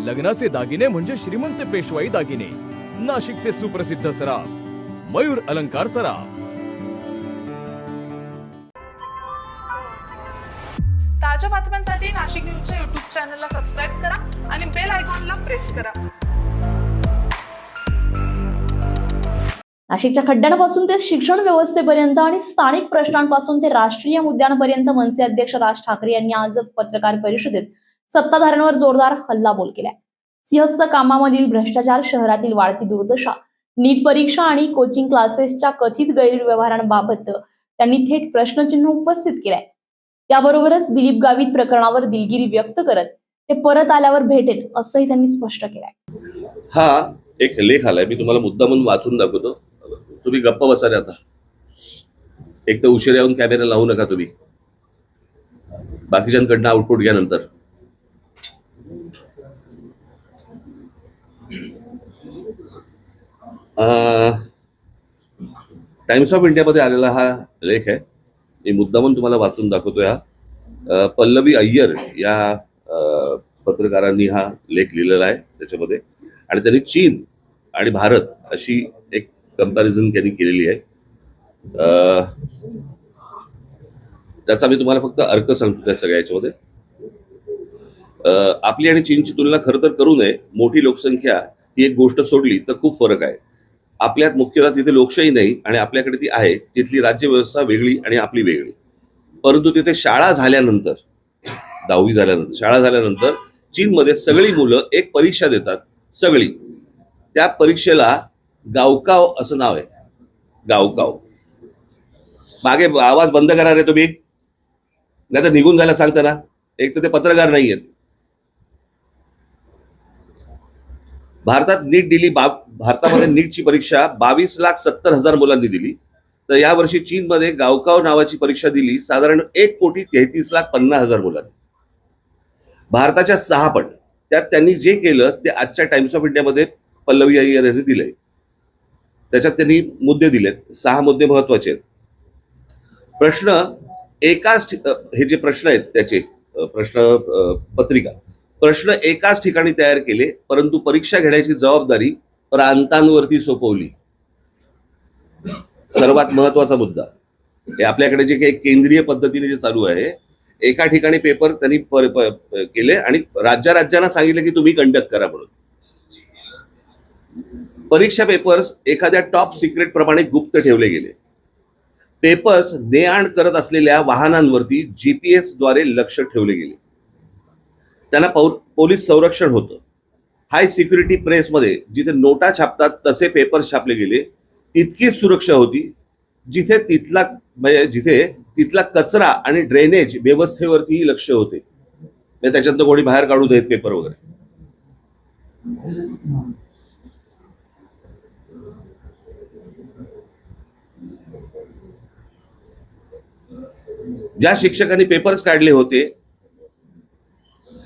लग्नाचे दागिने म्हणजे श्रीमंत पेशवाई दागिने. नाशिकचे सुप्रसिद्ध सराफ मयूर अलंकार सराफ. ताज्या बातम्यांसाठी नाशिक न्यूजच्या YouTube चॅनलला सबस्क्राईब करा आणि बेल आयकॉनला प्रेस करा. नाशिकच्या खड्ड्यांपासून ते शिक्षण व्यवस्थेपर्यंत आणि स्थानिक प्रश्नांपासून ते राष्ट्रीय मुद्द्यांपर्यंत मनसे अध्यक्ष राज ठाकरे यांनी आज पत्रकार परिषदेत सत्ताधाऱ्यांवर जोरदार हल्लाबोल केलाय. सिंहस्थ कामामधील भ्रष्टाचार, शहरातील वाढती दुर्दशा, नीट परीक्षा आणि कोचिंग क्लासेसच्या कथित गैरव्यवहारांबाबत त्यांनी थेट प्रश्नचिन्ह उपस्थित केलाय. त्याबरोबरच दिलीप गावित प्रकरणावर दिलगिरी व्यक्त करत ते परत आल्यावर भेटेल असंही त्यांनी स्पष्ट केलंय. हा एक लेख आलाय, मी तुम्हाला मुद्दामून वाचून दाखवतो. तुम्ही गप्प बसा रे आता. एक तर उशिरा येऊन कॅमेरा लावू नका तुम्ही. बाकीच्यांकडनं आउटपुट घ्या नंतर. टाइम्स ऑफ इंडियामध्ये आलेला हा लेख आहे. मी मुद्दामून तुम्हाला वाचून दाखवतो. हा पल्लवी अय्यर या पत्रकारांनी हा लेख लिहिलेला आहे त्याच्यामध्ये, आणि त्यांनी चीन आणि भारत अशी एक कंपॅरिझन त्यांनी केलेली आहे. त्याचा मी तुम्हाला फक्त अर्क सांगतो त्या सगळ्या याच्यामध्ये. आपली आणि चीनची तुलना खरं तर करू नये. मोठी लोकसंख्या ही एक गोष्ट सोडली तर खूप फरक आहे. आपल्यात मुख्यतः तिथे लोकशाही नाही आणि आपल्याकडे ती आहे. तिथली राज्यव्यवस्था वेगळी आणि आपली वेगळी. परंतु तिथे शाळा झाल्यानंतर, 10वी झाल्यानंतर, शाळा झाल्यानंतर चीनमध्ये सगळी मुलं एक परीक्षा देतात. सगळी. त्या परीक्षेला गावकाव असं नाव आहे. गावकाव. मागे आवाज बंद करा रे तुम्ही, नाही तर निघून जायला सांगता ना. एक तर ते पत्रकार नाही आहेत. भारतात नीट दिली. भारतामध्ये नीटची परीक्षा 22,70,000 मुलांनी दिली. तर यावर्षी चीनमध्ये गावकाव नावाची परीक्षा दिली साधारण 1,33,50,000 मुलांनी. भारताच्या 6 पट. त्यात त्यांनी जे केलं ते आजच्या टाइम्स ऑफ इंडियामध्ये पल्लवी अय्यर यांनी दिलंय. त्याच्यात त्यांनी मुद्दे दिलेत. 6 मुद्दे महत्वाचे आहेत. प्रश्न एकाच, हे जे प्रश्न आहेत त्याचे प्रश्न पत्रिका, प्रश्न एकाच ठिकाणी तयार केले, परंतु परीक्षा घेण्याची जबाबदारी प्रांतांवरती सोपवली. सर्वात महत्वाचा मुद्दा हे आपल्याकडे जे काही केंद्रीय पद्धतीने जे चालू आहे, एका ठिकाणी पेपर त्यांनी केले आणि राज्यांना सांगितलं की तुम्ही कंडक्ट करा म्हणून. परीक्षा पेपर्स एखाद्या टॉप सिक्रेट प्रमाणे गुप्त ठेवले गेले. पेपर्स ने आण करत असलेल्या वाहनांवरती GPS द्वारे लक्ष ठेवले गेले. त्यांना पोलीस संरक्षण होतं. हाय सिक्युरिटी प्रेसमध्ये जिथे नोटा छापतात तसे पेपर्स छापले गेले. तितकीच सुरक्षा होती जिथे तिथला कचरा आणि ड्रेनेज व्यवस्थेवरतीही लक्ष होते. त्याच्यातनं कोणी बाहेर काढू देत पेपर वगैरे. ज्या शिक्षकांनी पेपर्स काढले होते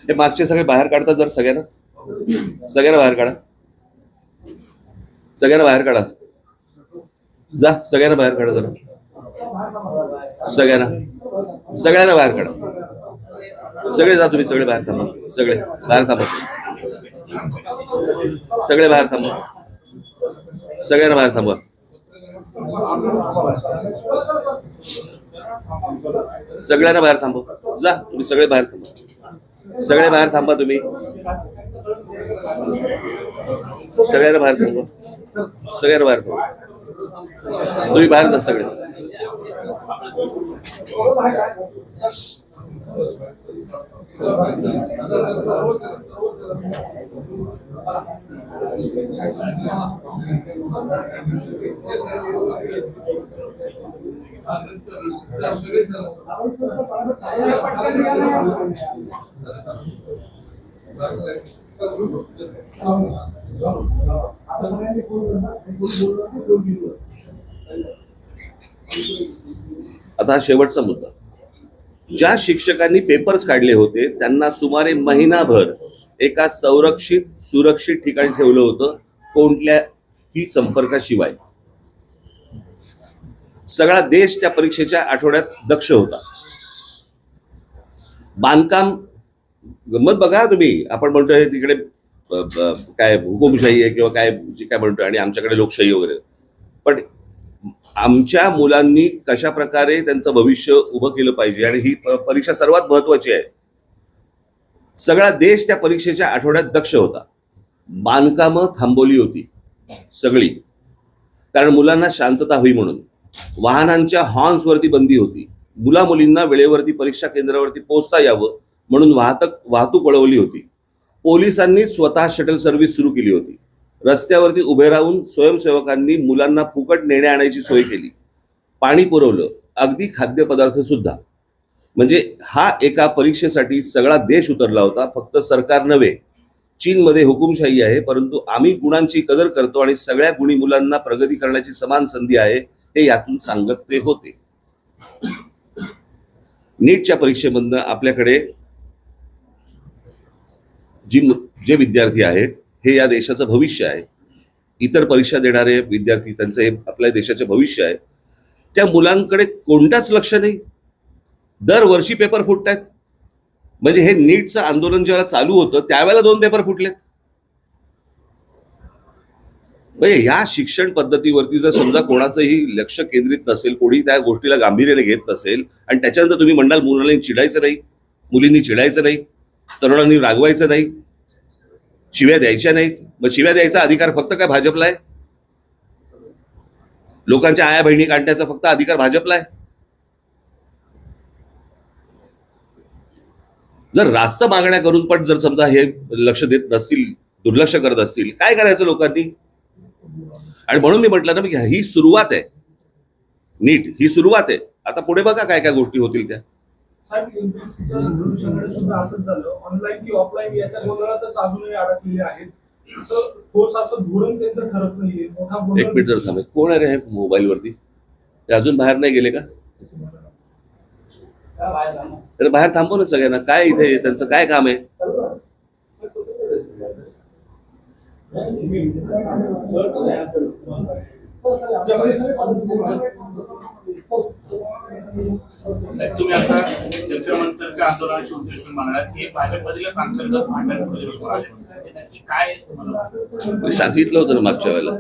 ते मागचे सगळे बाहेर काढतात. जर सगळ्यांना बाहेर काढा. सगळ्यांना बाहेर काढा. जा, सगळ्यांना बाहेर काढा. जरा सगळ्यांना बाहेर काढा. सगळे जा तुम्ही. सगळे बाहेर थांबा. सगळे बाहेर थांबा. सगळे बाहेर थांबा. सगळ्यांना बाहेर थांबा. सगळ्यांना बाहेर थांबा. जा तुम्ही. सगळे बाहेर थांबा. सगळे बाहेर थांबा तुम्ही. सगळ्यांना बाहेर थांबा. सगळ्यांना बाहेर थांबा. तुम्ही बाहेर जा सगळे. आता शेवटचा मुद्दा. ज्या शिक्षकांनी पेपर्स काढले होते त्यांना सुमारे महिनाभर एका सुरक्षित ठिकाणी ठेवलं होतं, कोणत्याही संपर्काशिवाय. सगळा देश त्या परीक्षेच्या आठवड्यात दक्ष होता. बांधकाम गंमत बघा तुम्ही. आपण म्हणतोय तिकडे काय हुकुमशाही आहे किंवा काय जे काय म्हणतोय आणि आमच्याकडे लोकशाही वगैरे, पण आमच्या मुलांनी कशा प्रकारे त्यांचं भविष्य उभं केलं पाहिजे आणि ही परीक्षा सर्वात महत्वाची आहे. सगळा देश त्या परीक्षेच्या आठवड्यात दक्ष होता. बांधकामं थांबवली होती सगळी, कारण मुलांना शांतता हवी म्हणून. वाहनांच्या हॉर्न्सवरती बंदी होती. मुला मुलींना वेळेवरती परीक्षा केंद्रावरती पोहोचता यावं म्हणून वाहतूक वळवली होती. पोलिसांनी स्वतः शटल सर्व्हिस सुरू केली होती. रस्त्यावरती उभे राहून स्वयंसेवकांनी मुलांना फुकट नेण्या आणायची सोय केली. पाणी पुरवलं, अगदी खाद्यपदार्थ सुद्धा. म्हणजे हा एका परीक्षेसाठी सगळा देश उतरला होता. फक्त सरकार नव्हे, चीनमध्ये हुकुमशाही आहे, परंतु आम्ही गुणांची कदर करतो आणि सगळ्या गुणी मुलांना प्रगती करण्याची समान संधी आहे हे यातून सांगत ते होते. नीटच्या परीक्षेमधनं आपल्याकडे जे विद्यार्थी आहेत हे या देशाचं भविष्य आहे. इतर परीक्षा देणारे विद्यार्थी त्यांचं हे आपल्या देशाचे भविष्य आहे. त्या मुलांकडे कोणताच लक्ष नाही. दरवर्षी पेपर फुटत आहेत. म्हणजे हे नीटचं आंदोलन जेव्हा चालू होतं त्यावेळेला 2 पेपर फुटलेत. म्हणजे ह्या शिक्षण पद्धतीवरती जर समजा कोणाचंही लक्ष केंद्रित नसेल, कोणी त्या गोष्टीला गांभीर्याने घेत नसेल आणि त्याच्यानंतर तुम्ही म्हणाल मुलांनी चिडायचं नाही, मुलींनी चिडायचं नाही, तरुणांनी रागवायचं नाही, शिव्या द्यायच्या नाहीत, मग शिव्या द्यायचा अधिकार फक्त काय भाजपला आहे? लोकांच्या आया बहिणी काढण्याचा फक्त अधिकार भाजपला आहे? जर रास्त मागण्या करून पण जर समजा हे लक्ष देत नसतील, दुर्लक्ष करत असतील, काय करायचं लोकांनी? आणि म्हणून मी म्हटलं ना, ही सुरुवात आहे. नीट ही सुरुवात आहे. आता पुढे बघा काय काय गोष्टी होतील त्या. साहेब, एमपीएससीच्या अनुषंगाने सुद्धा असंच झालं. ऑनलाईन की ऑफलाईन याच्या गोंधळातच अजूनही अडकलेले आहेत. असं ठोस असं धोरण त्यांचं ठरत नाहीये. मोठा एक मिनिट जर थांबे. कोण आहे रे मोबाईल वरती? ते अजून बाहेर नाही गेले का? तर बाहेर थांबव ना सगळ्यांना. काय इथे त्यांचं काय काम आहे? साहेब, तुम्ही आता जंतर-मंतरच्या आंदोलनाची उद्देश मांडलात की भाजपमधीलच अंतर्गत भांडण नक्की काय तुम्हाला? मी सांगितलं होतं ना मागच्या वेळेला.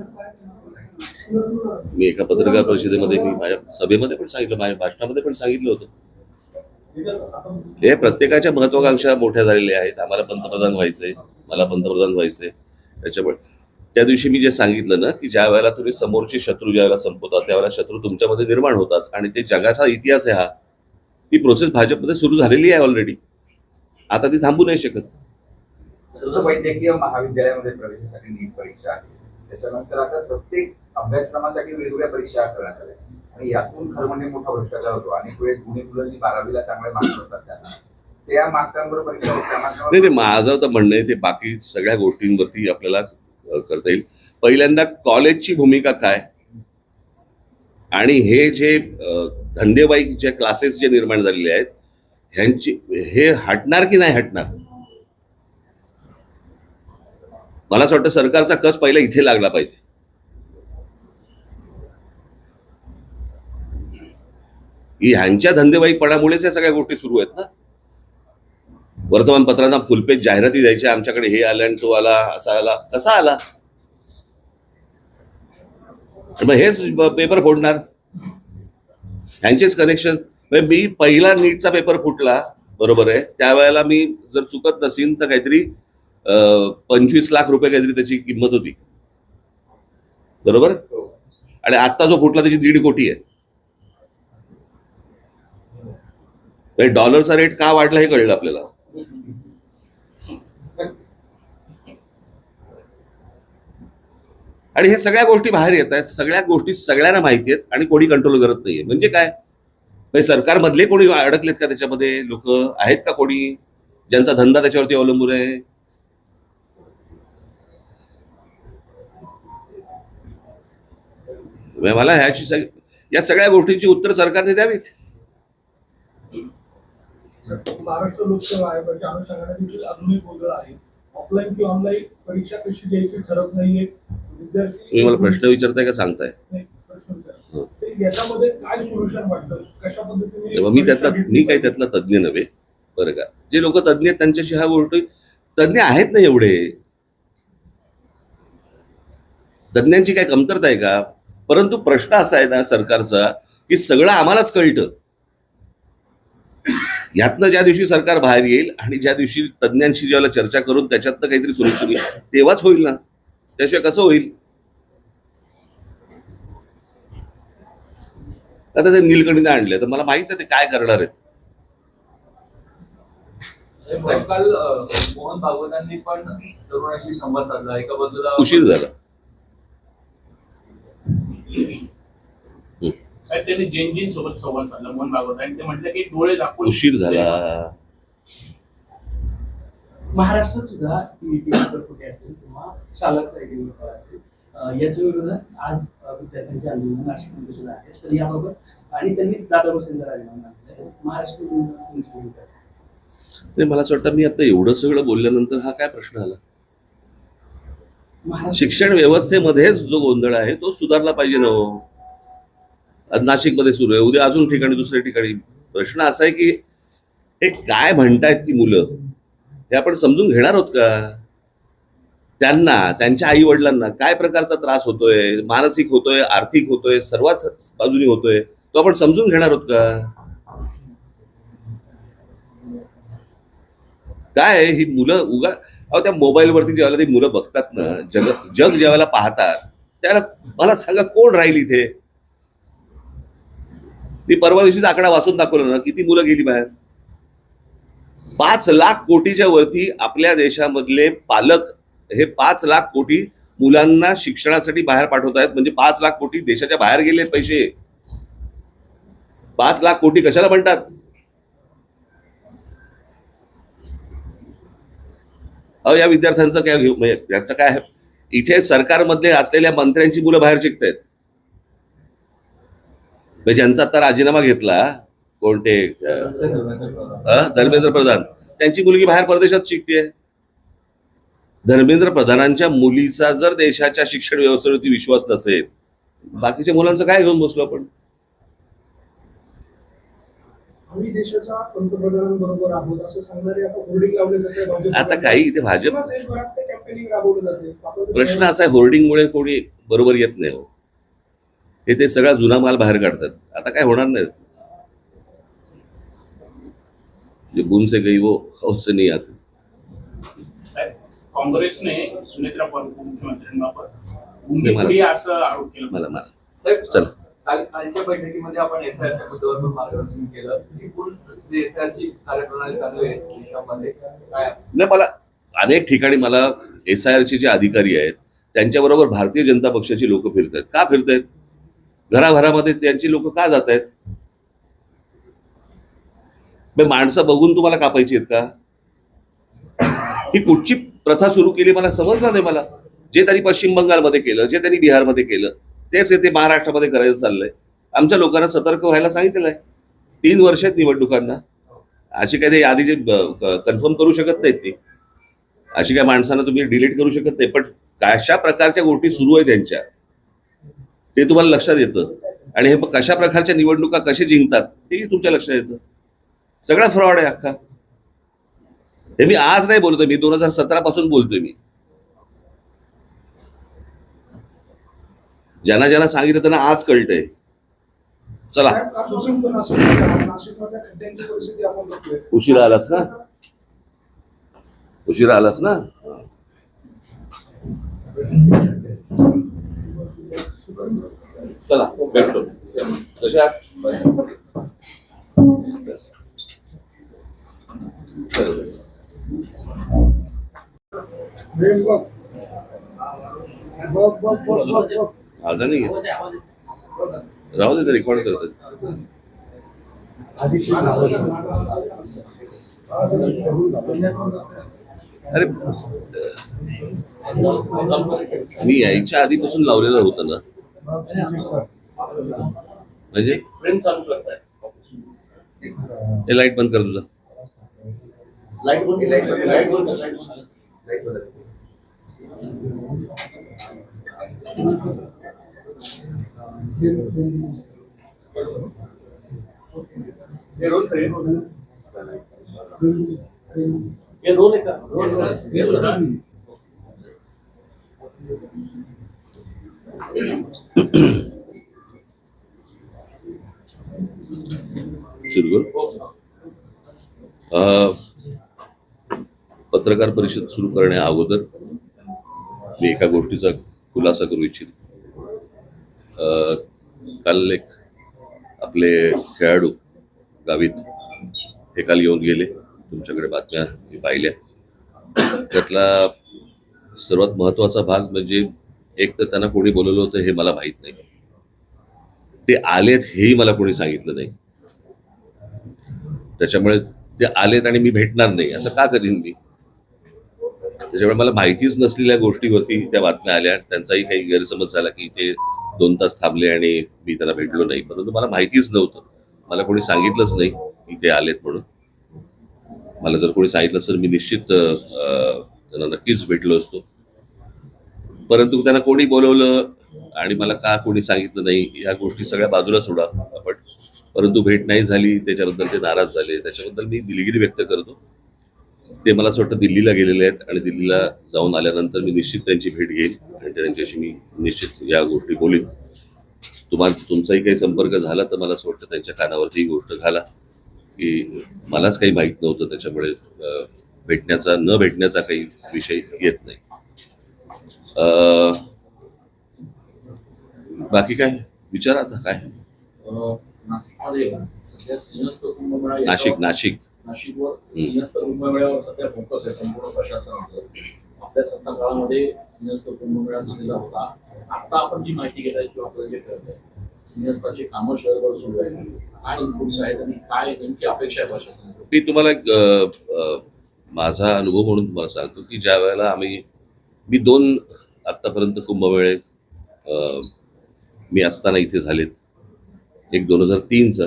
मी एका पत्रकार परिषदेमध्ये, मी माझ्या सभेमध्ये पण सांगितलं, माझ्या भाषणामध्ये पण सांगितलं होतं. हे प्रत्येकाच्या महत्वाकांक्षा मोठ्या झालेल्या आहेत. आम्हाला पंतप्रधान व्हायचंय, मला पंतप्रधान व्हायचंय. त्याच्यामुळे त्या दिवशी मी जे सांगितलं ना, की ज्या वेळेला तुम्ही समोरचे शत्रू ज्या वेळेला संपवतात त्यावेळेला शत्रू तुमच्यामध्ये निर्माण होतात आणि ते जगाचा इतिहास आहे. हा ती प्रोसेस भाजपमध्ये सुरू झालेली आहे ऑलरेडी. आता ती थांबू नाही शकत. जसं वैद्यकीय महाविद्यालयामध्ये प्रवेशासाठी नीट परीक्षा आहे, त्याच्यानंतर आता प्रत्येक अभ्यासक्रमासाठी वेगवेगळ्या परीक्षा करण्यात आल्या आणि यातून खरं म्हणजे मोठा भ्रष्टाचार होतो. अनेक वेळेस गुणी मुलं जी 12वीला चांगले मार्क्स होतात त्यांना त्या मार्कांवर परीक्षा नाही, माझं तर म्हणणं आहे ते बाकी सगळ्या गोष्टींवरती आपल्याला करता येईल. पहिल्यांदा कॉलेजची भूमिका काय आणि हे जे धंदेबाई जे क्लासेस जे निर्माण झालेले आहेत ह्यांची हे हटणार की नाही हटणार? मला असं वाटतं सरकारचा कस पहिला इथे लागला पाहिजे. ह्यांच्या धंदेबाईपणामुळेच या सगळ्या गोष्टी सुरू आहेत ना. वर्तमानपत्रांना फुलपेज जाहिराती द्यायच्या, आमच्याकडे हे आलं आणि तो आला, असा आला, कसा आला? मग हेच पेपर फोडणार, ह्यांचेच कनेक्शन. मी पहिला नीटचा पेपर फुटला, बरोबर आहे, त्यावेळेला मी जर चुकत नसीन तर काहीतरी 25 लाख रुपये काहीतरी त्याची किंमत होती, बरोबर. आणि आता जो फुटला त्याची 1.5 कोटी आहे. डॉलरचा रेट का वाढला हे कळलं आपल्याला. आणि हे सगळ्या गोष्टी बाहेर येत आहेत. सगळ्या गोष्टी सगळ्यांना माहिती आहेत आणि कोणी कंट्रोल करत नाहीये. म्हणजे काय, सरकारमधले कोणी अडकलेत का त्याच्यामध्ये? लोक आहेत का कोणी ज्यांचा धंदा त्याच्यावरती अवलंबून आहे? मला या सगळ्या गोष्टींची उत्तर सरकारने द्यावीत. महाराष्ट्र लोकसेवा आयोगाच्या अनुषंगाने देखील अजूनही गोंधळ आहे. ऑफलाईन की ऑनलाईन परीक्षा कशी द्यायची ठरत नाहीये. विद्यार्थी, तुम्ही मला प्रश्न विचारताय का सांगताय? याच्यामध्ये काय सोल्युशन वाटतं, कशा पद्धतीने? मी काही त्यातला तज्ज्ञ नव्हे, बरं का. जे लोक तज्ज्ञ आहेत त्यांच्याशी ह्या गोष्टी, तज्ज्ञ आहेत ना एवढे, तज्ज्ञांची काय कमतरता आहे का? परंतु प्रश्न असा आहे ना सरकारचा की सगळं आम्हालाच कळतं. यातनं ज्या दिवशी सरकार बाहेर येईल आणि ज्या दिवशी तज्ज्ञांशी ज्याला चर्चा करून त्याच्यातनं काहीतरी सोल्युशन येईल तेव्हाच होईल ना, त्याशिवाय कसं होईल? आता ते नीलकंठीने आणले तर मला माहित नाही ते काय करणार आहेत. साहेब, काल मोहन भागवतांनी पण तरुणाशी संवाद साधला. एका बाजूला उशीर झाला. साहेब त्यांनी जैन सोबत संवाद साधला मोहन भागवत आणि ते म्हटलं की डोळे दाखवून उशीर झाला. महाराष्ट्रात सुद्धा पेपर फुटे असेल किंवा चालक राहिलेली पेपर असेल याच्या विरोधात आज विद्यार्थ्यांचे आंदोलन नाशिकमध्ये सुद्धा आहे. तर याबाबत आणि त्यांनी दादा हुसेनचं राजीनामा मागितलं. महाराष्ट्र नाही, मला असं वाटतं मी आता एवढं सगळं बोलल्यानंतर हा काय प्रश्न आला? शिक्षण व्यवस्थेमध्येच जो गोंधळ आहे तो सुधारला पाहिजे ना हो. आज नाशिकमध्ये सुरू आहे, उद्या अजून ठिकाणी दुसऱ्या ठिकाणी. प्रश्न असा आहे की हे काय म्हणतायत ती मुलं हे आपण समजून घेणार आहोत का? त्यांना त्यांच्या आई वडिलांना काय प्रकारचा त्रास होतोय, मानसिक होतोय, आर्थिक होतोय, सर्वच बाजूनी होतोय, तो आपण समजून घेणार आहोत का? काय ही मुलं उगा अहो त्या मोबाईलवरती ज्यावेळेला ती मुलं बघतात ना, जग ज्यावेळेला पाहतात त्याला मला सांगा कोण राहील इथे? मी परवा दिवशीच आकडा वाचून दाखवला ना, किती मुलं गेली बाहेर. 5 लाख कोटीच्या वरती आपल्या देशामधले पालक हे 5 लाख कोटी मुलांना शिक्षणासाठी बाहेर पाठवत आहेत. म्हणजे 5 लाख कोटी देशाच्या बाहेर गेले पैसे. 5 लाख कोटी कशाला म्हणतात? अहो या विद्यार्थ्यांचं काय घेऊ, म्हणजे याचं काय? इथे सरकारमध्ये असलेल्या मंत्र्यांची मुलं बाहेर शिकतायत. म्हणजे ज्यांचा आता राजीनामा घेतला, कोणते धर्मेंद्र प्रधान, त्यांची मुलगी बाहेर परदेशात शिकतेय. धर्मेंद्र प्रधानांच्या मुलीचा जर देशाच्या शिक्षण व्यवस्थेवरती विश्वास नसेल, बाकीच्या मुलांचं काय घेऊन बसलो आपण? आम्ही देशाच्या पंतप्रधानांबरोबर आहोत असं सांगणारे आता होर्डिंग लावले जाते. आता काही इथे भाजप देशभरात ते कॅम्पेनिंग राबवलं जाते. प्रश्न असा आहे, होर्डिंगमुळे कोणी बरोबर येत नाही हो. ते सगळा जुना माल बाहेर काढतात. आता काय होणार नाही. जे बूम से गई वो हौस से नहीं आती. साहेब काँग्रेसने सुनेत्रा मुख्यमंत्र्यांबाबत गुंडीखोरी असं आरोप केला. मला साहेब, चला कालच्या बैठकीमध्ये आपण एसआयआरच्या मुद्द्यावर पण मार्गदर्शन केलं. एकूण जे एसआयआरची कार्यप्रणाली चालू आहे देशामध्ये काय? नाही, मला अनेक ठिकाणी मला SIRचे जे अधिकारी आहेत त्यांच्याबरोबर भारतीय जनता पक्षाची लोक फिरतात. का फिरतायत? घराघरामध्ये त्यांची लोक का जात आहेत? माणसं बघून तुम्हाला कापायची आहेत का? ही कुठची प्रथा सुरू केली मला समजलं नाही. मला जे त्यांनी पश्चिम बंगालमध्ये केलं, जे त्यांनी बिहारमध्ये केलं, तेच येथे महाराष्ट्रामध्ये करायचं चाललंय. आमच्या लोकांना सतर्क व्हायला सांगितलेलं आहे. 3 वर्ष आहेत निवडणुकांना. अशी काय ते यादी जे कन्फर्म करू शकत नाहीत ती, अशी काय माणसांना तुम्ही डिलीट करू शकत नाही. पण कशा प्रकारच्या गोष्टी सुरू आहेत त्यांच्या ते तुम्हाला लक्षात येतं. आणि हे कशा प्रकारच्या निवडणुका कसे जिंकतात हेही तुमच्या लक्षात येतं. सगळा फ्रॉड आहे अख्खा. हे मी आज नाही बोलतोय, मी 2017 पासून बोलतोय. मी ज्यांना ज्यांना सांगितलं त्यांना आज कळतंय. चला नाशिकमधल्या खड्ड्यांची परिस्थिती आपण बघतोय. उशिरा आलास ना, उशिरा आलास ना. चला भेटतो. कशा आज नाही राहू दे, रेकॉर्ड करतात. अरे मी यायच्या आधीपासून लावलेलं होतं ना. म्हणजे फ्रेम चालू करताय. हे लाईट बंद कर तुझा. लाईट बंद. हे रोल आहे का? सुरू करू. पत्रकार परिषद सुरू करण्या अगोदर मी एका गोष्टीचा खुलासा करू इच्छितो. काल एक आपले खेळाडू गावीत हे काल येऊन गेले, तुमच्याकडे बातम्या मी पाहिल्या. त्यातला सर्वात महत्वाचा भाग म्हणजे एक तर त्यांना कोणी बोलवलं होतं हे मला माहित नाही, ते आलेत हेही मला कोणी सांगितलं नाही. त्याच्यामुळे ते आलेत आणि मी भेटणार नाही असं का करीन मी? त्याच्यामुळे मला माहितीच नसलेल्या गोष्टीवरती त्या बातम्या आल्या. त्यांचाही काही गैरसमज झाला की ते 2 तास थांबले आणि मी त्यांना भेटलो नाही, परंतु मला माहितीच नव्हतं. मला कोणी सांगितलंच नाही की ते आलेत म्हणून. मला जर कोणी सांगितलं तर मी निश्चित त्यांना नक्कीच भेटलो असतो. परंतु त्यांना कोणी बोलवलं आणि मला का कोणी सांगितलं नाही ह्या गोष्टी सगळ्या बाजूला सोडा आपण. परंतु भेट नाही झाली त्याच्याबद्दल ते नाराज झाले, त्याच्याबद्दल मी दिलगिरी व्यक्त करतो. ते मला असं वाटतं दिल्लीला गेलेले आहेत आणि दिल्लीला जाऊन आल्यानंतर मी निश्चित त्यांची भेट घेईन आणि त्यांच्याशी मी निश्चित या गोष्टी बोलीन. तुमचाही काही संपर्क झाला तर मला असं वाटतं त्यांच्या कानावरती ही गोष्ट घाला की मलाच काही माहीत नव्हतं, त्याच्यामुळे भेटण्याचा न भेटण्याचा काही विषय येत नाही. बाकी काय विचारा आता काय. नाशिकमध्ये सध्या सिंहस्थ कुंभमेळा नाशिकवर सिंहस्थ कुंभमेळ्यावर सध्या फोकस आहे संपूर्ण प्रशासनाचं. आपल्या सत्ता काळामध्ये सिंहस्थ कुंभमेळा झालेला होता. आता आपण जी माहिती घेत आहे किंवा प्रोजेक्ट करत आहे, सिंहस्थाची कामं शहरभर सुरू आहेत, काय इनपुट्स आहेत आणि काय नेमकी अपेक्षा आहे प्रशासनाची? मी तुम्हाला माझा अनुभव म्हणून तुम्हाला सांगतो की ज्या वेळेला मी 2 आत्तापर्यंत कुंभमेळे मी असताना इथे झालेत. एक 2003चा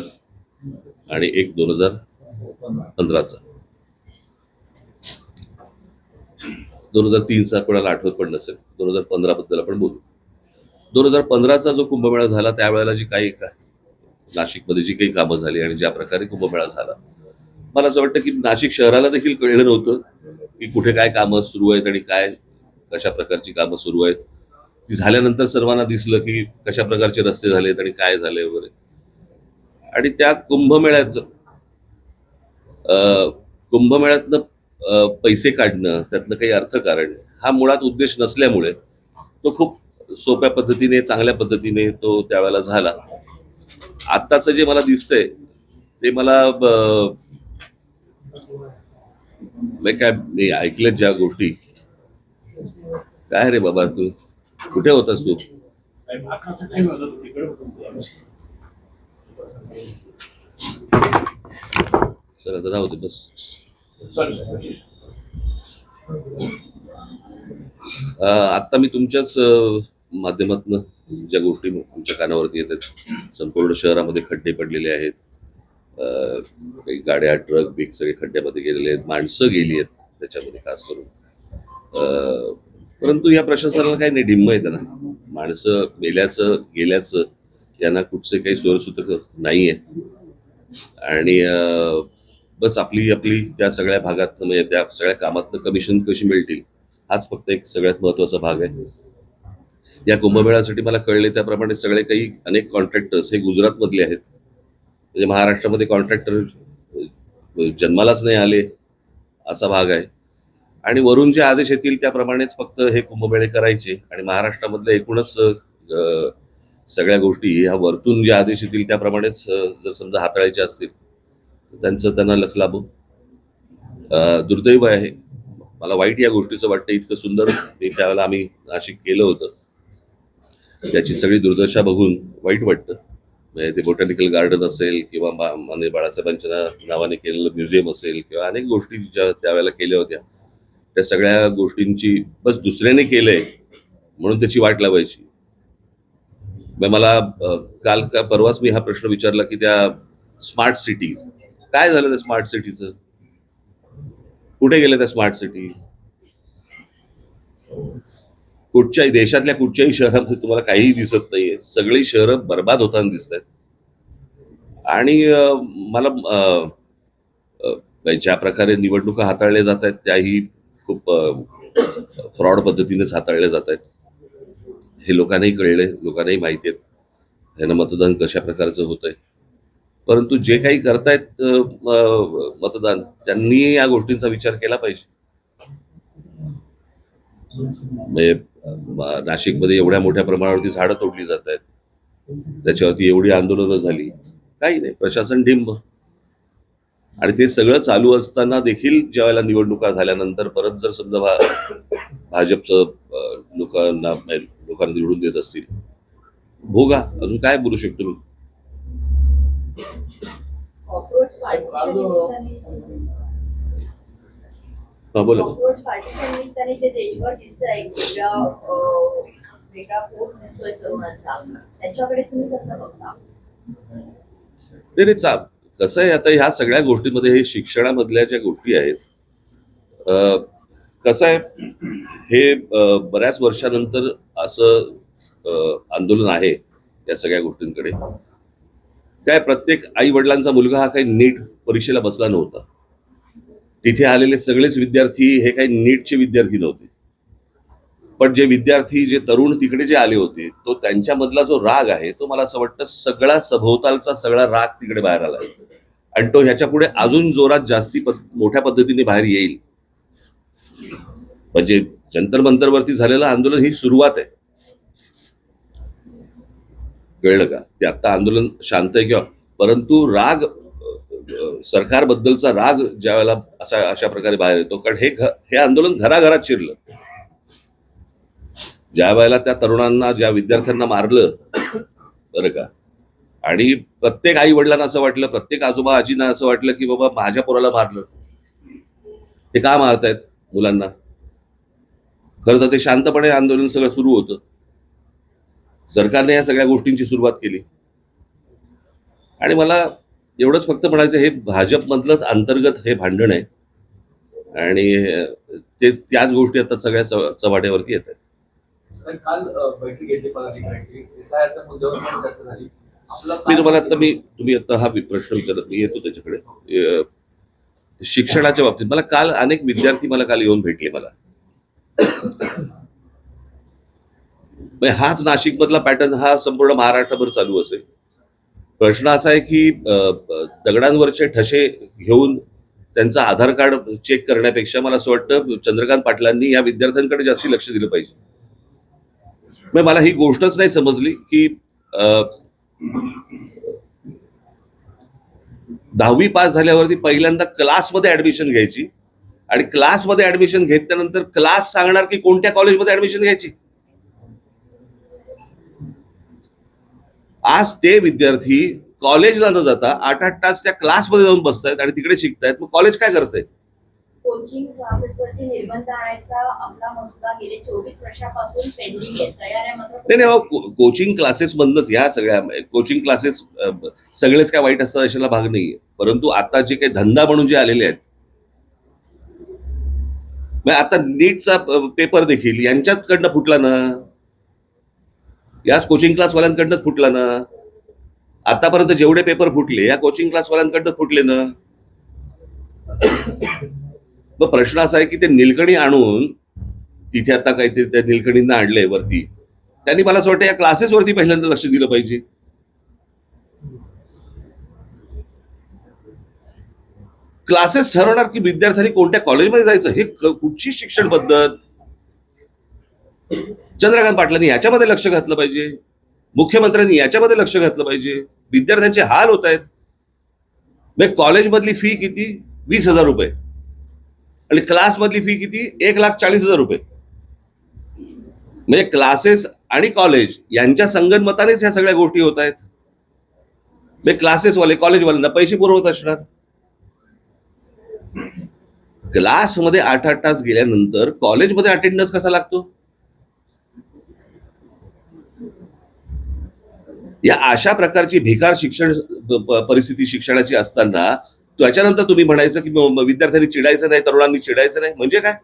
आणि एक 2015चा. 2003चा कोणाला आठवत पण नसेल, 2015 बद्दल आपण बोलू. 2015चा जो कुंभमेळा झाला त्यावेळेला जी काही नाशिकमध्ये जी काही कामं झाली आणि ज्या प्रकारे कुंभमेळा झाला, मला असं वाटतं की नाशिक शहराला देखील कळलं नव्हतं की कुठे काय कामं सुरू आहेत आणि काय कशा प्रकारची कामं सुरू आहेत. ती झाल्यानंतर सर्वांना दिसलं की कशा प्रकारचे रस्ते झालेत आणि काय झाले वगैरे. आणि त्या कुंभमेळ्यातनं पैसे काढणं, त्यातनं काही अर्थकारण हा मुळात उद्देश नसल्यामुळे तो खूप सोप्या पद्धतीने चांगल्या पद्धतीने तो त्यावेळेला झाला. आत्ताचं जे मला दिसतंय ते मला मी ऐकल्यात ज्या गोष्टी. काय रे बाबा तू कुठे होतास तू? साहेब 11चा टाइम होता, तिकडे होतो. सर आता राहू दे बस. आता मी तुमच्याच माध्यमातून ज्या गोष्टी आमच्या कानावरती येतात, संपूर्ण शहरामध्ये खड्डे पडलेले आहेत, काही गाड्या ट्रक बिग सगळे खड्ड्यामध्ये गेलेले आहेत, माणसं गेली आहेत त्याच्यामध्ये खास करून. परंतु या प्रशासनाला काही नाही, ढिम्म आहे त्यांना. माणसं गेल्याचं यांना कुठचे काही सोयसूत्र नाही आहे. आणि बस आपली त्या सगळ्या भागातनं म्हणजे त्या सगळ्या कामातनं कमिशन कशी मिळतील हाच फक्त एक सगळ्यात महत्वाचा भाग आहे. या कुंभमेळ्यासाठी मला कळले त्याप्रमाणे सगळे काही अनेक कॉन्ट्रॅक्टर्स हे गुजरातमधले आहेत. म्हणजे महाराष्ट्रामध्ये कॉन्ट्रॅक्टर जन्मालाच नाही आले असा भाग आहे. आणि वरून जे आदेश येतील त्याप्रमाणेच फक्त हे कुंभमेळे करायचे आणि महाराष्ट्रामधल्या एकूणच सगळ्या गोष्टी ह्या वरतून जे आदेश येतील त्याप्रमाणेच जर समजा हाताळायचे असतील तर त्यांना लख लाभो. दुर्दैव आहे, मला वाईट या गोष्टीचं वाटतं. इतकं सुंदर त्यावेळेला आम्ही नाशिक केलं होतं, त्याची सगळी दुर्दशा बघून वाईट वाटतं. म्हणजे ते बोटॅनिकल गार्डन असेल किंवा माननीय बाळासाहेबांच्या नावाने केलेलं म्युझियम असेल किंवा अनेक गोष्टी ज्या त्यावेळेला केल्या होत्या त्या सगळ्या गोष्टींची बस दुसऱ्याने केलंय म्हणून त्याची वाट लावायची. मला काल का परवाच मी हा प्रश्न विचारला की त्या स्मार्ट सिटीज काय झालं, त्या स्मार्ट सिटीचं कुठे गेलं? त्या स्मार्ट सिटी कुठच्याही देशातल्या कुठच्याही शहरामध्ये तुम्हाला काहीही दिसत नाहीये. सगळी शहरं बर्बाद होताना दिसत आहेत. आणि मला ज्या प्रकारे निवडणुका हाताळल्या जात आहेत त्याही खूप फ्रॉड पद्धतीनेच हाताळल्या जात आहेत. हे लोकांनाही कळलंय, लोकांनाही माहिती आहेत ह्यांना मतदान कशा प्रकारचं होतंय. परंतु जे काही करतायत मतदान, त्यांनी या गोष्टींचा विचार केला पाहिजे. म्हणजे नाशिकमध्ये एवढ्या मोठ्या प्रमाणावरती झाडं तोडली जात आहेत, त्याच्यावरती एवढी आंदोलनं झाली, काही नाही, प्रशासन डिंब. आणि ते सगळं चालू असताना देखील ज्यावेळेला निवडणुका झाल्यानंतर परत जर समजा भाजपचं लोकांना निवडून देत असतील, भोगा. अजून काय बोलू शकतो मी? हा बोला. कॉक्रोच पार्टीच्या निमित्ताने जे देशभर दिसतंय वेगळा फोर्स दिसतोय तरुणांचा, त्याच्याकडे तुम्ही कसं बघता? नाही, कसं आहे, आता ह्या सगळ्या गोष्टींमध्ये हे शिक्षणामधल्या ज्या गोष्टी आहेत, कसं आहे, हे बऱ्याच वर्षानंतर असं आंदोलन आहे या सगळ्या गोष्टींकडे. काय, प्रत्येक आई वडिलांचा मुलगा हा काही नीट परीक्षेला बसला नव्हता. तिथे आलेले सगळेच विद्यार्थी हे काही नीटचे विद्यार्थी नव्हते. पण जे विद्यार्थी, जे तरुण तिकडे जे आले होते, तो त्यांच्यामधला जो राग आहे, तो मला असं वाटतं सगळा सभोवतालचा सगळा राग तिकडे बाहेर आला आहे. आणि तो ह्याच्या पुढे अजून जोरात जास्ती मोठ्या पद्धतीने बाहेर येईल. म्हणजे जंतर मंतरवरती झालेलं आंदोलन ही सुरुवात आहे. कळलं का? ते आता आंदोलन शांत आहे किंवा, परंतु राग, सरकारबद्दलचा राग ज्या वेळेला अशा प्रकारे बाहेर येतो, कारण हे आंदोलन घराघरात शिरलं. ज्या वेळेला त्या तरुणांना, ज्या विद्यार्थ्यांना मारलं, बरं का, आणि प्रत्येक आई वडिलांना असं वाटलं, प्रत्येक आजोबा आजींना असं वाटलं की बाबा माझ्या पोराला मारलं, ते का मारतायत मुलांना? खरं तर ते शांतपणे आंदोलन सगळं सुरू होतं. सरकारने या सगळ्या गोष्टींची सुरुवात केली. आणि मला एवढंच फक्त म्हणायचं, हे भाजपमधलंच अंतर्गत हे भांडण आहे आणि त्याच गोष्टी आता सगळ्या चव्हाट्यावरती येत आहेत. सर, काल बैठक घेतली पदाधिकाऱ्यांची, एसआयआरच्या मुद्द्यावर पण चर्चा झाली. मी तुम्हाला आता तुम्ही आता हा प्रश्न विचारत, मी येतो त्याच्याकडे. शिक्षणाच्या बाबतीत मला काल अनेक विद्यार्थी मला काल येऊन भेटले. मला हाच नाशिक मधला पॅटर्न हा संपूर्ण महाराष्ट्रभर चालू असेल. प्रश्न असा आहे की दगडांवरचे ठसे घेऊन त्यांचं आधार कार्ड चेक करण्यापेक्षा मला असं वाटतं चंद्रकांत पाटलांनी या विद्यार्थ्यांकडे जास्ती लक्ष दिलं पाहिजे. मला ही गोष्टच नाही समजली की 10वी पास झाल्यावरती पहिल्यांदा क्लासमध्ये ऍडमिशन घ्यायची आणि क्लासमध्ये ऍडमिशन घेतल्यानंतर क्लास सांगणार की कोणत्या कॉलेजमध्ये ऍडमिशन घ्यायची. आज ते विद्यार्थी कॉलेजला न जाता 8-8 तास त्या क्लासमध्ये जाऊन बसतायत आणि तिकडे शिकतायत. मग कॉलेज काय करतंय? कोचिंग क्लासेसवरती निर्बंध आणायचा आपला मसुदा गेले 24 वर्षापासून पेंडिंग आहे, तयार आहे. मात्र नाही, कोचिंग क्लासेस मधनच ह्या सगळ्या कोचिंग क्लासेस सगळेच काय वाईट असतात अशाला भाग नाहीये. परंतु आता जे काही धंदा म्हणून जे आलेले आहेत, आता नीटचा पेपर देखील यांच्याकडनं फुटला ना, याच कोचिंग क्लासवाल्यांकडनंच फुटला ना. आतापर्यंत जेवढे पेपर फुटले या कोचिंग क्लासवाल्यांकडनंच फुटले ना. मग प्रश्न असा आहे की ते निलकणी आणून तिथे आता काहीतरी त्या निलकणींना आणलंय वरती, त्यांनी मला असं वाटतं या क्लासेसवरती पहिल्यांदा लक्ष दिलं पाहिजे. क्लासेस ठरवणार की विद्यार्थ्यांनी कोणत्या कॉलेजमध्ये जायचं, हे कुठची शिक्षण पद्धत? चंद्रकांत पाटलांनी याच्यामध्ये लक्ष घातलं पाहिजे, मुख्यमंत्र्यांनी याच्यामध्ये लक्ष घातलं पाहिजे. विद्यार्थ्यांचे हाल होत आहेत. कॉलेजमधली फी किती? 20,000 रुपये आणि क्लासमधली फी किती? 1,40,000 रुपये. म्हणजे क्लासेस आणि कॉलेज यांच्या संगनमतानेच ह्या सगळ्या गोष्टी होत आहेत. क्लासेसवाले कॉलेजवाल्यांना पैसे पुरवत असणार. क्लासमध्ये 8-8 तास गेल्यानंतर कॉलेजमध्ये अटेंडन्स कसा लागतो? या अशा प्रकारची भिकार शिक्षण परिस्थिती शिक्षणाची असताना त्याच्यानंतर तुम्ही म्हणायचं की विद्यार्थ्यांनी चिडायचं नाही, तरुणांनी चिडायचं नाही, म्हणजे काय?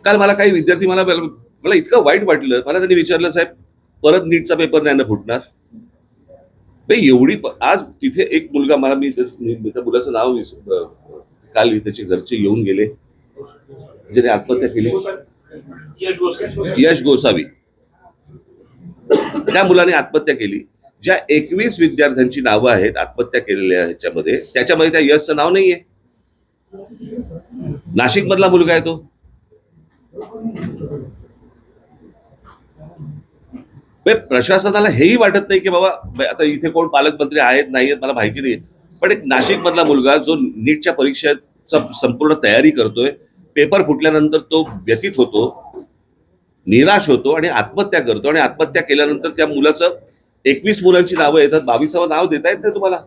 काल मला काही विद्यार्थी मला इतकं वाईट वाटलं. मला त्यांनी विचारलं, साहेब परत नीटचा पेपर नाही ना फुटणार? एवढी आज तिथे एक मुलगा, मला मी त्या मुलाचं नाव काल त्याचे घरचे येऊन गेले, ज्याने आत्महत्या केली. यश गोसावी, त्या मुलाने आत्महत्या केली. ज्या 21 विद्यार्थ्यांची नावं आहेत आत्महत्या केलेल्या ह्याच्यामध्ये, त्याच्यामध्ये त्या यशचं नाव नाहीये. नाशिक मधला मुलगा आहे तो. प्रशासनाला हेही वाटत नाही की बाबा आता इथे कोण पालकमंत्री आहेत नाही आहेत मला माहिती नाही, पण एक नाशिक मधला मुलगा जो नीटच्या परीक्षेचा संपूर्ण तयारी करतोय, पेपर फुटल्यानंतर तो व्यथित होतो, निराश होतो आणि आत्महत्या करतो. आणि आत्महत्या केल्यानंतर त्या मुलाचं 21 मुलांची नावं येतात, 22वं नाव देता येत नाही तुम्हाला.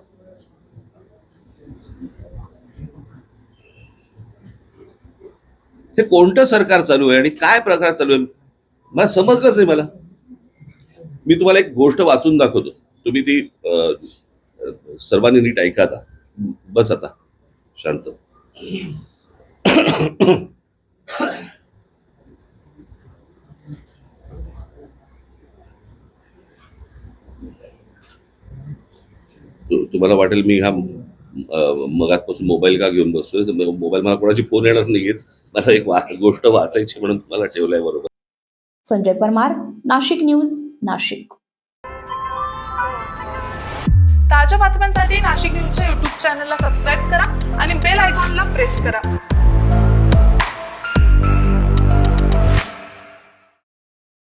हे कोणतं सरकार चालू आहे आणि काय प्रकार चालू आहे मला समजलंच नाही. मला मी तुम्हाला एक गोष्ट वाचून दाखवतो, तुम्ही ती सर्वांनी नीट ऐका. आता बस, आता शांत. तुम्हाला वाटेल मी हा मगाचपासून मोबाईल का घेऊन बसतोय. मोबाईल मला कोणाची फोन येणार नाहीये, मला एक गोष्ट वाचायची म्हणून तुम्हाला ठेवलंय. बरोबर. संजय परमार, नाशिक न्यूज, नाशिक. ताज्या बातम्यांसाठी नाशिक न्यूजच्या YouTube चॅनलला सबस्क्राईब करा आणि बेल आयकॉनला प्रेस करा.